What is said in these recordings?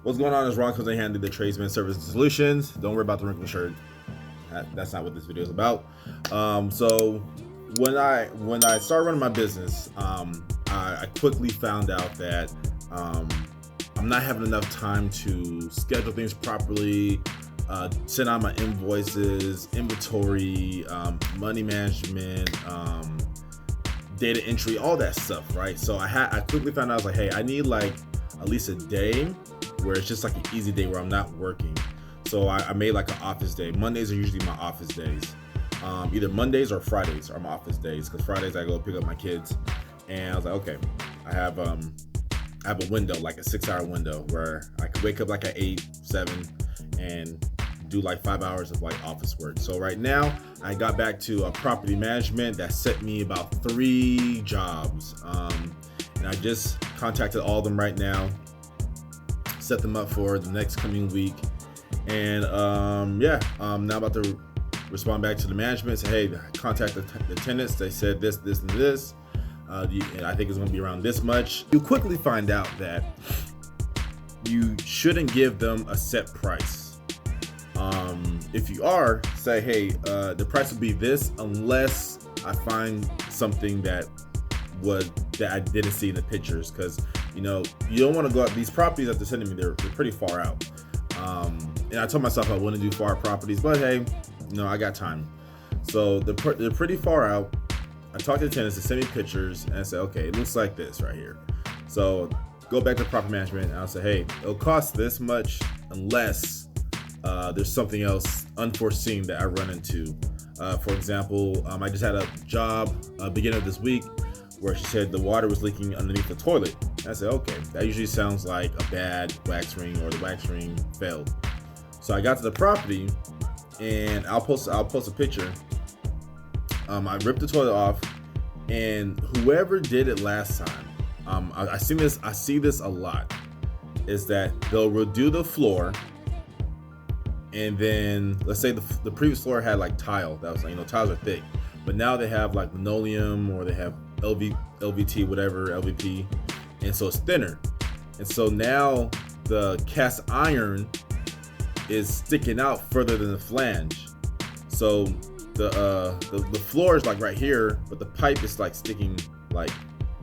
What's going on is Ron because I handle the tradesman service and solutions. Don't worry about the wrinkled shirt. That's not what this video is about. So when I started running my business, I quickly found out that I'm not having enough time to schedule things properly, send out my invoices, inventory, money management, data entry, all that stuff, right? So I quickly found out, I was like, hey, I need like at least a day where it's just like an easy day where I'm not working. So I made like an office day. Mondays are usually my office days. Either Mondays or Fridays are my office days, because Fridays I go pick up my kids. And I was like, okay, I have a window, like a 6-hour window, where I could wake up like at 8, 7 and do like 5 hours of like office work. So right now I got back to property management. That set me about 3 jobs. And I just contacted all of them right now, set them up for the next coming week. And now I'm about to respond back to the management, say, hey, contact the tenants. They said this, this, and this. And I think it's going to be around this much. You quickly find out that you shouldn't give them a set price. If you are, say, hey, the price will be this unless I find something that I didn't see in the pictures, because you don't want to go out. These properties that they're sending me, they're pretty far out. And I told myself I wouldn't do far properties, but hey, I got time. So they're pretty far out. I talked to the tenants to send me pictures, and I said, okay, it looks like this right here. So go back to property management, and I'll say, hey, it'll cost this much unless there's something else unforeseen that I run into. For example, I just had a job beginning of this week where she said the water was leaking underneath the toilet. And I said, okay, that usually sounds like a bad wax ring, or the wax ring failed. So I got to the property, and I'll post a picture. I ripped the toilet off, and whoever did it last time, I see this a lot, is that they'll redo the floor, and then let's say the previous floor had like tile that was like, tiles are thick, but now they have like linoleum, or they have LVT, whatever, LVP, and so it's thinner, and so now the cast iron is sticking out further than the flange. So the floor is like right here, but the pipe is like sticking like,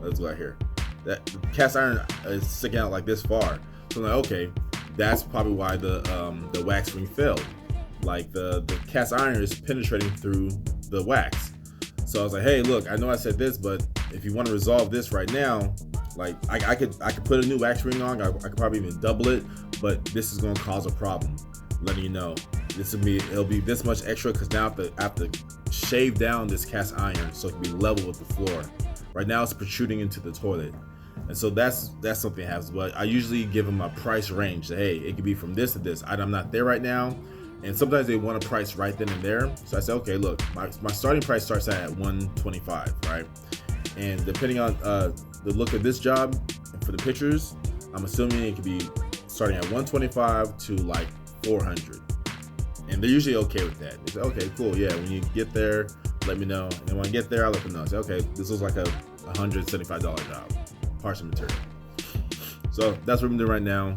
let's go right here. That the cast iron is sticking out like this far. So I'm like, okay, that's probably why the wax ring failed. Like the cast iron is penetrating through the wax. So I was like, hey, look, I know I said this, but if you want to resolve this right now, like I could put a new wax ring on. I could probably even double it, but this is going to cause a problem. Letting you know, it'll be this much extra, because now I have to shave down this cast iron so it can be level with the floor. Right now it's protruding into the toilet, and so that's something that happens. But I usually give them a price range. Say, hey, it could be from this to this. I'm not there right now, and sometimes they want a price right then and there. So I say, okay, look, my starting price starts at $125, right? And depending on the look of this job and for the pictures, I'm assuming it could be starting at $125 to like $400, and they're usually okay with that. They say, okay, cool, yeah, when you get there, let me know. And when I get there, I'll let them know. I say, okay, this looks like a $175 job, parts and material. So that's what I'm doing right now.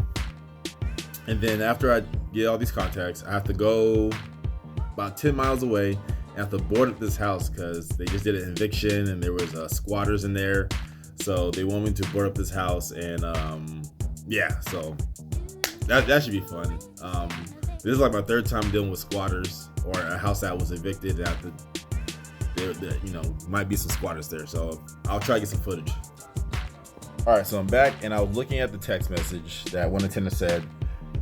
And then after I get all these contacts, I have to go about 10 miles away and have to board up this house, because they just did an eviction and there was squatters in there. So they want me to board up this house, and so that should be fun. This is like my 3rd time dealing with squatters, or a house that was evicted. There might be some squatters there, so I'll try to get some footage. All right, so I'm back, and I was looking at the text message that one of the tenants said.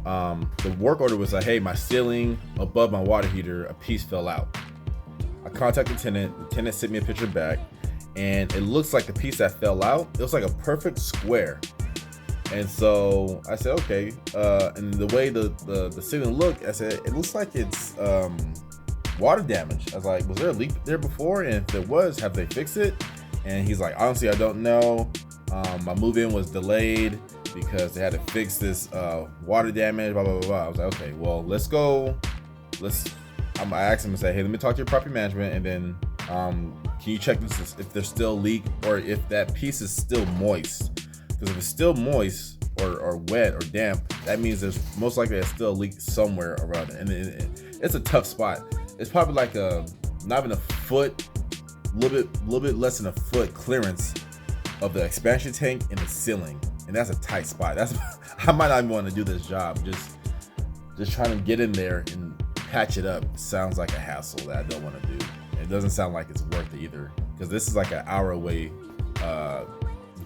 The work order was like, hey, my ceiling above my water heater, a piece fell out. I contacted the tenant. The tenant sent me a picture back, and it looks like the piece that fell out, it was like a perfect square. And so I said, okay, and the way the ceiling looked, I said, it looks like it's water damage. I was like, was there a leak there before? And if there was, have they fixed it? And he's like, honestly, I don't know. My move-in was delayed because they had to fix this water damage, blah, blah, blah, blah. I was like, okay, well, let's go. I asked him and said, hey, let me talk to your property management, and then can you check this if there's still a leak, or if that piece is still moist? Because if it's still moist, or wet or damp, that means there's most likely still a leak somewhere around it. And it's a tough spot. It's probably like not even a foot, little bit less than a foot clearance of the expansion tank in the ceiling, and that's a tight spot. I might not even want to do this job. Just trying to get in there and patch it up sounds like a hassle that I don't want to do. It doesn't sound like it's worth it either, because this is like an hour away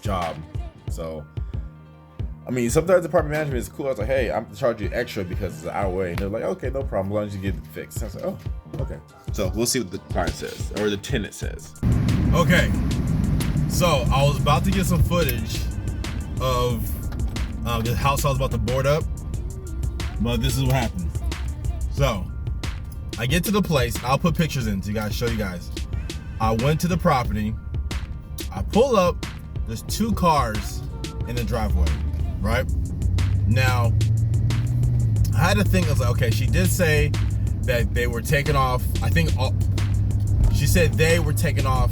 job. So I mean, sometimes department management is cool. I was like, hey, I'm charging you extra because it's an hour away, and they're like, okay, no problem, as long as you get it fixed. I was like, oh, okay. So we'll see what the client says, or the tenant says. Okay, so I was about to get some footage of the house I was about to board up, but this is what happened. So I get to the place. I'll put pictures in to show you guys. I went to the property. I pull up. There's 2 cars in the driveway, right? Now, I had to think. I was like, okay, she did say that they were taken off. I think she said they were taken off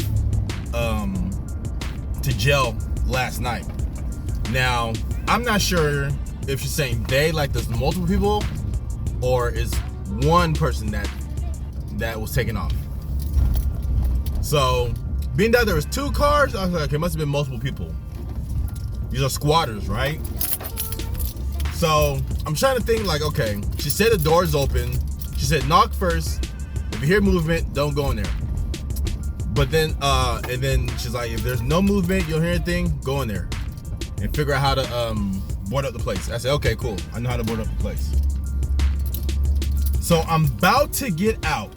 to jail last night. Now, I'm not sure if she's saying they, like there's multiple people, or is one person that was taken off. So, being that there was 2 cars, I was like, okay, it must have been multiple people. These are squatters, right? So, I'm trying to think, like, okay, she said the door's open. She said knock first. If you hear movement, don't go in there. But then, and then she's like, if there's no movement, you don't hear anything, go in there and figure out how to board up the place. I said, okay, cool. I know how to board up the place. So I'm about to get out.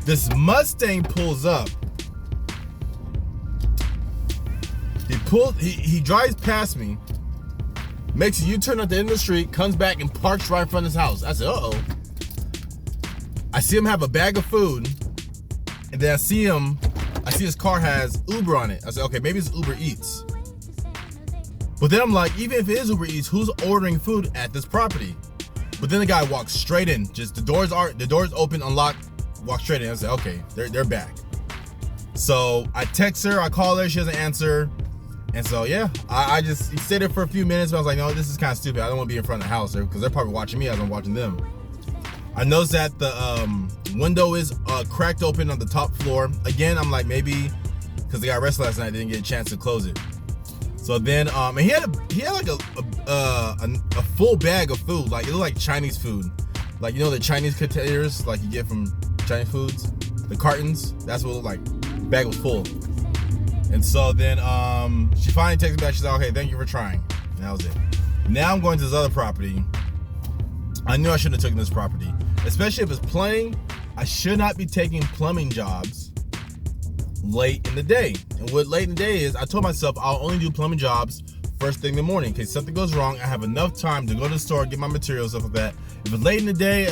This Mustang pulls up. He drives past me, makes a U-turn at the end of the street, comes back and parks right in front of his house. I said, uh-oh. I see him have a bag of food, and then I see his car has Uber on it. I said, okay, maybe it's Uber Eats. But then I'm like, even if it is Uber Eats, who's ordering food at this property? But then the guy walks straight in. Just the doors open, unlocked, walk straight in. I said, okay, they're back. So I text her, I call her, she doesn't answer. And so yeah, I just stayed there for a few minutes, but I was like, no, this is kind of stupid. I don't want to be in front of the house there, because they're probably watching me as I'm watching them. I noticed that the window is cracked open on the top floor. Again, I'm like, maybe because they got arrested last night, they didn't get a chance to close it. So then, and he had like a full bag of food, like it looked like Chinese food, like, you know, the Chinese containers like you get from Chinese foods, the cartons. That's what it looked like. The bag was full. And so then she finally texted me back. She's like, okay, thank you for trying. And that was it. Now I'm going to this other property. I knew I shouldn't have taken this property, especially if it's plumbing. I should not be taking plumbing jobs late in the day. And what late in the day is, I told myself I'll only do plumbing jobs first thing in the morning. In case something goes wrong, I have enough time to go to the store, get my materials, stuff like that. If it's late in the day,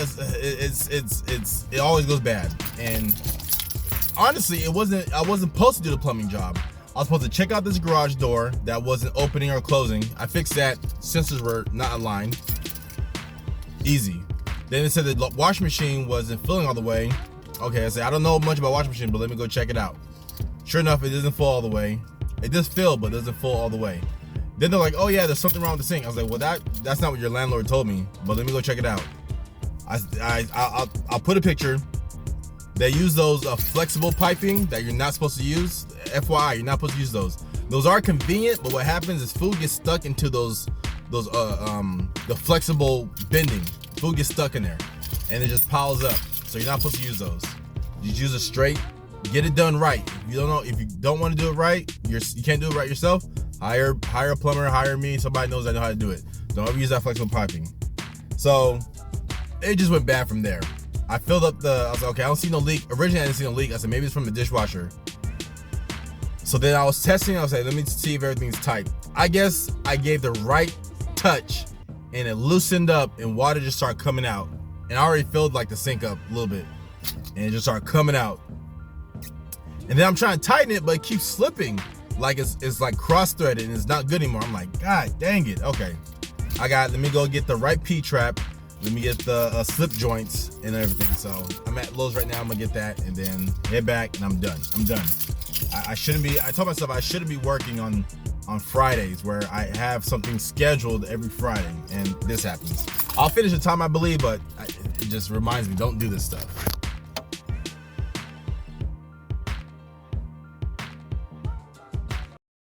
it always goes bad. And honestly, I wasn't supposed to do the plumbing job. I was supposed to check out this garage door that wasn't opening or closing. I fixed that. Sensors were not aligned. Easy. Then it said the washing machine wasn't filling all the way. Okay, I said, I don't know much about washing machine, but let me go check it out. Sure enough, it doesn't fill all the way. It does fill, but doesn't fill all the way. Then they're like, oh yeah, there's something wrong with the sink. I was like, well, that's not what your landlord told me, but let me go check it out. I'll put a picture. They use those flexible piping that you're not supposed to use. FYI, you're not supposed to use those. Those are convenient, but what happens is food gets stuck into the flexible bending. Food gets stuck in there, and it just piles up. So you're not supposed to use those. You just use it straight. Get it done right. If you don't want to do it right, you can't do it right yourself. Hire a plumber. Hire me. Somebody knows I know how to do it. Don't ever use that flexible piping. So it just went bad from there. I filled up I was like, okay, I don't see no leak. Originally, I didn't see no leak. I said, maybe it's from the dishwasher. So then I was testing. I was like, let me see if everything's tight. I guess I gave the right touch, and it loosened up, and water just started coming out. And I already filled like the sink up a little bit, and it just started coming out. And then I'm trying to tighten it, but it keeps slipping. Like it's like cross-threaded, and it's not good anymore. I'm like, God dang it. Okay, let me go get the right P-trap. Let me get the slip joints and everything. So I'm at Lowe's right now. I'm gonna get that and then head back, and I'm done. I told myself I shouldn't be working on on Fridays where I have something scheduled every Friday, and this happens. I'll finish the time, I believe, but it just reminds me, don't do this stuff.